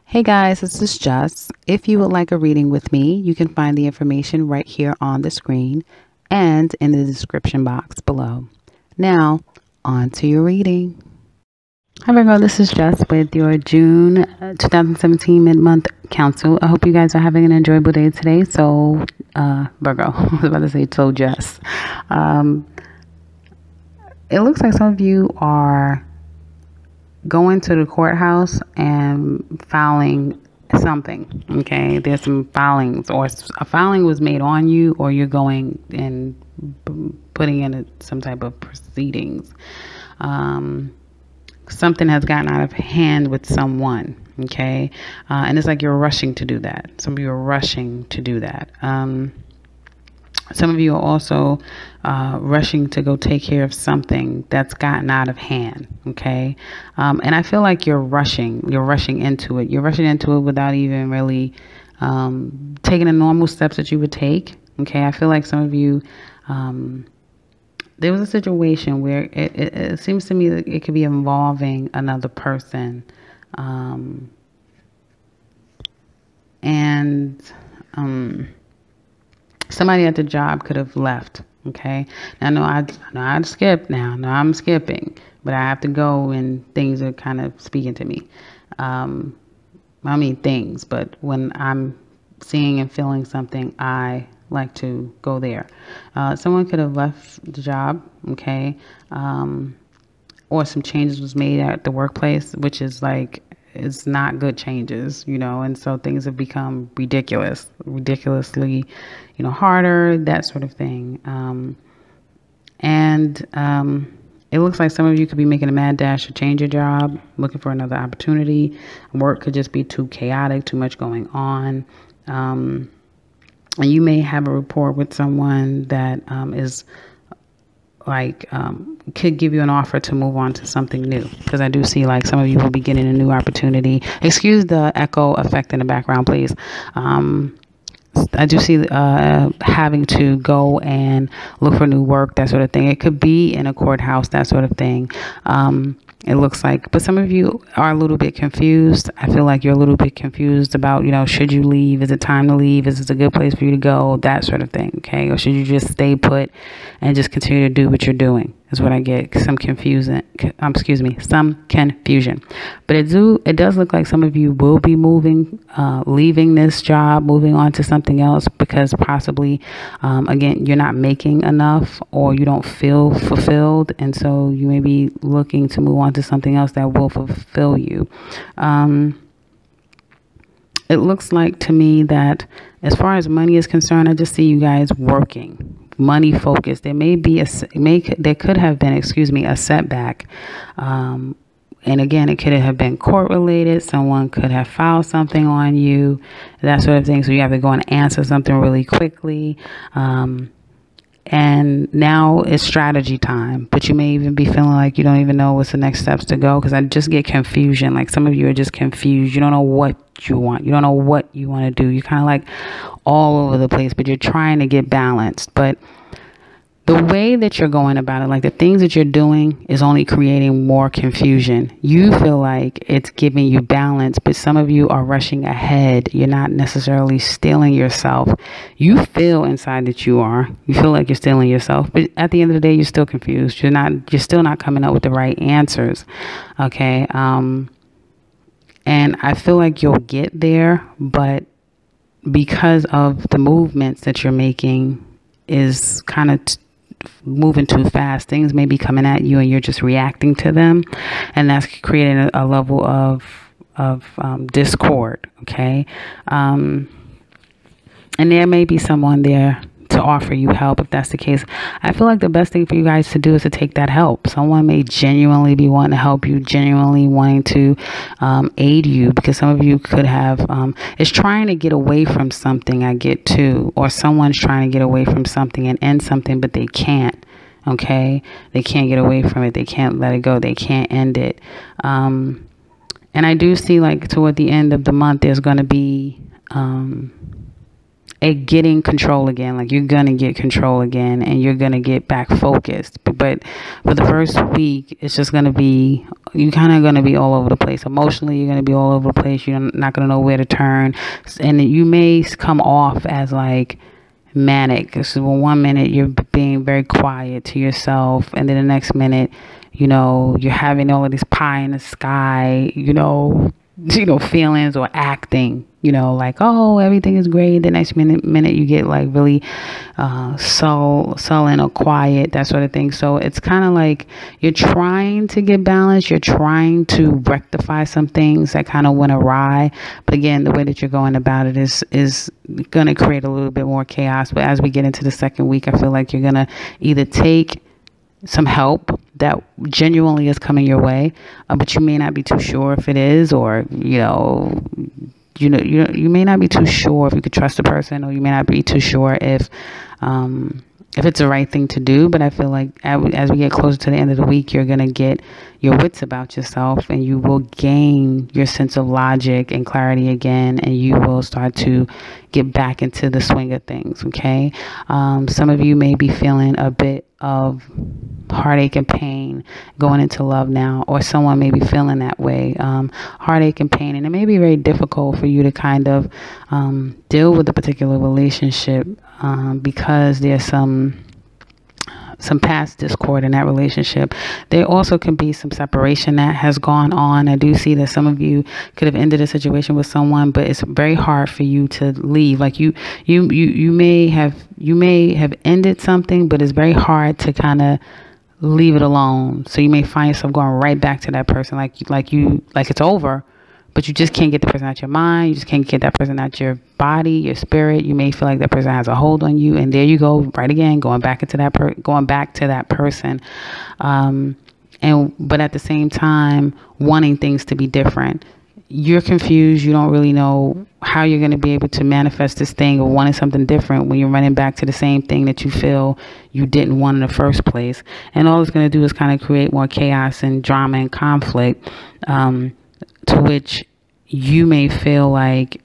Hey guys, this is Jess. If you would like a reading with me, you can find the information right here on the screen and in the description box below. Now, on to your reading. Hi Virgo, this is Jess with your June 2017 mid-month council. I hope you guys are having an enjoyable day today. So, Virgo, I was about to say so Jess. It looks like some of you are going to the courthouse and filing something. Okay, there's some filings, or a filing was made on you, or you're going and putting in some type of proceedings. Something has gotten out of hand with someone. Okay, and it's like you're rushing to do that. Some of you are rushing to do that. Some of you are also rushing to go take care of something that's gotten out of hand. Okay. And I feel like you're rushing into it. You're rushing into it without even really taking the normal steps that you would take. Okay. I feel like some of you, there was a situation where it seems to me that it could be involving another person. Somebody at the job could have left. Okay. Now, I'd skip now. No, I'm skipping, but I have to go and things are kind of speaking to me. Things, but when I'm seeing and feeling something, I like to go there. Someone could have left the job. Okay. Or some changes was made at the workplace, which is like, it's not good changes, and so things have become ridiculously, harder, that sort of thing. It looks like some of you could be making a mad dash to change your job, looking for another opportunity. Work could just be too chaotic, too much going on. And you may have a rapport with someone that is could give you an offer to move on to something new, because I do see like some of you will be getting a new opportunity. Excuse the echo effect in the background, please. I do see having to go and look for new work, that sort of thing. It could be in a courthouse, that sort of thing. It looks like, but some of you are a little bit confused. I feel like you're a little bit confused about, should you leave? Is it time to leave? Is this a good place for you to go? That sort of thing. Okay. Or should you just stay put and just continue to do what you're doing? Is what I get. Some confusion. But it does look like some of you will be moving, leaving this job, moving on to something else, because possibly, again, you're not making enough, or you don't feel fulfilled, and so you may be looking to move on to something else that will fulfill you. It looks like to me that as far as money is concerned, I just see you guys working. Money focused. There could have been a setback. And again, it could have been court related. Someone could have filed something on you, that sort of thing. So you have to go and answer something really quickly. And now it's strategy time, but you may even be feeling like you don't even know what's the next steps to go, because I just get confusion. Like some of you are just confused. You don't know what you want. You don't know what you want to do. You're kind of like all over the place, but you're trying to get balanced. But the way that you're going about it, like the things that you're doing, is only creating more confusion. You feel like it's giving you balance, but some of you are rushing ahead. You're not necessarily stealing yourself. You feel inside that you are. You feel like you're stealing yourself, but at the end of the day, you're still confused. You're still not coming up with the right answers. Okay. And I feel like you'll get there, but because of the movements that you're making is kind of moving too fast, things may be coming at you and you're just reacting to them, and that's creating a level of discord. Okay. And there may be someone there to offer you help. If that's the case, I feel like the best thing for you guys to do is to take that help. Someone may genuinely be wanting to help you, genuinely wanting to aid you, because some of you could have is trying to get away from something. I get too, or someone's trying to get away from something and end something, but they can't. Okay, they can't get away from it. They can't let it go. They can't end it. And I do see like toward the end of the month, there's going to be getting control again. Like, you're gonna get control again, and you're gonna get back focused. But for the first week, it's just gonna be, you kind of gonna be all over the place emotionally. You're gonna be all over the place. You're not gonna know where to turn, and you may come off as like manic. So 1 minute you're being very quiet to yourself, and then the next minute, you're having all of this pie in the sky, feelings, or acting, like, oh, everything is great. The next minute you get like really sullen or quiet, that sort of thing. So it's kind of like you're trying to get balance. You're trying to rectify some things that kind of went awry. But again, the way that you're going about it is going to create a little bit more chaos. But as we get into the second week, I feel like you're going to either take some help that genuinely is coming your way, but you may not be too sure if it is, or you may not be too sure if you could trust the person, or you may not be too sure if it's the right thing to do. But I feel like as we get closer to the end of the week, you're going to get your wits about yourself, and you will gain your sense of logic and clarity again, and you will start to get back into the swing of things. Okay. Some of you may be feeling a bit of heartache and pain going into love now, or someone may be feeling that way, heartache and pain, and it may be very difficult for you to kind of deal with a particular relationship because there's some past discord in that relationship. There also can be some separation that has gone on. I do see that some of you could have ended a situation with someone, but it's very hard for you to leave. Like you may have ended something, but it's very hard to kind of leave it alone. So you may find yourself going right back to that person, like it's over, but you just can't get the person out your mind. You just can't get that person out your body, your spirit. You may feel like that person has a hold on you, and there you go, right again, going back to that person. But at the same time, wanting things to be different. You're confused. You don't really know how you're going to be able to manifest this thing, or wanting something different when you're running back to the same thing that you feel you didn't want in the first place. And all it's going to do is kind of create more chaos and drama and conflict, to which you may feel like,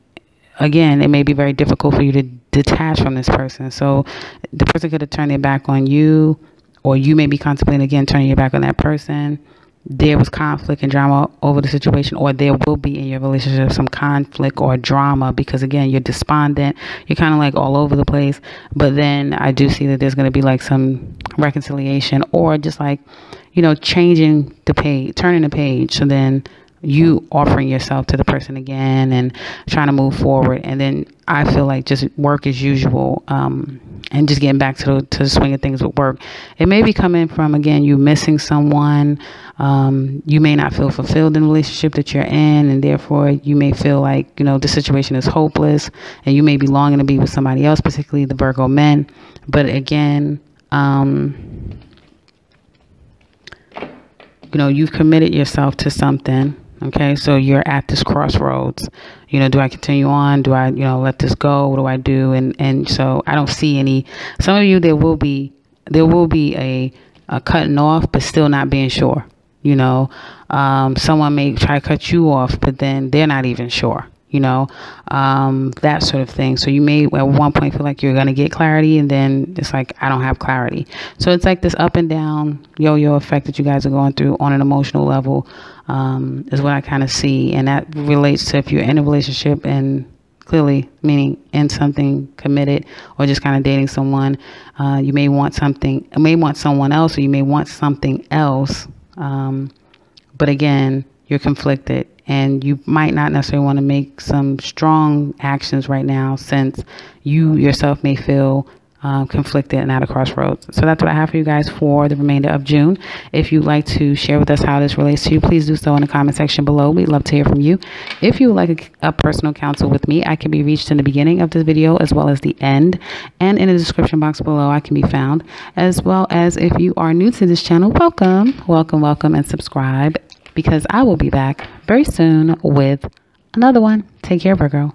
again, it may be very difficult for you to detach from this person. So the person could have turned their back on you, or you may be contemplating again turning your back on that person. There was conflict and drama over the situation, or there will be in your relationship some conflict or drama because, again, you're despondent. You're kind of like all over the place. But then I do see that there's going to be like some reconciliation, or just like, changing the page, turning the page. So then you offering yourself to the person again and trying to move forward. And then I feel like just work as usual, and just getting back to the swing of things with work. It may be coming from, again, you missing someone. You may not feel fulfilled in the relationship that you're in, and therefore you may feel like, the situation is hopeless, and you may be longing to be with somebody else, particularly the Virgo men. But again, you've committed yourself to something. Okay, so you're at this crossroads. Do I continue on? Do I, let this go? What do I do? And so I don't see any. Some of you, there will be a cutting off, but still not being sure. Someone may try to cut you off, but then they're not even sure. That sort of thing. So you may at one point feel like you're going to get clarity, and then it's like, I don't have clarity. So it's like this up and down yo-yo effect that you guys are going through on an emotional level, is what I kind of see. And that relates to if you're in a relationship, and clearly meaning in something committed, or just kind of dating someone, you may want someone else, or you may want something else. But again, you're conflicted, and you might not necessarily want to make some strong actions right now, since you yourself may feel conflicted and at a crossroads. So that's what I have for you guys for the remainder of June. If you'd like to share with us how this relates to you, please do so in the comment section below. We'd love to hear from you. If you would like a personal counsel with me, I can be reached in the beginning of this video as well as the end, and in the description box below I can be found. As well as, if you are new to this channel, welcome and subscribe, because I will be back very soon with another one. Take care, Virgo.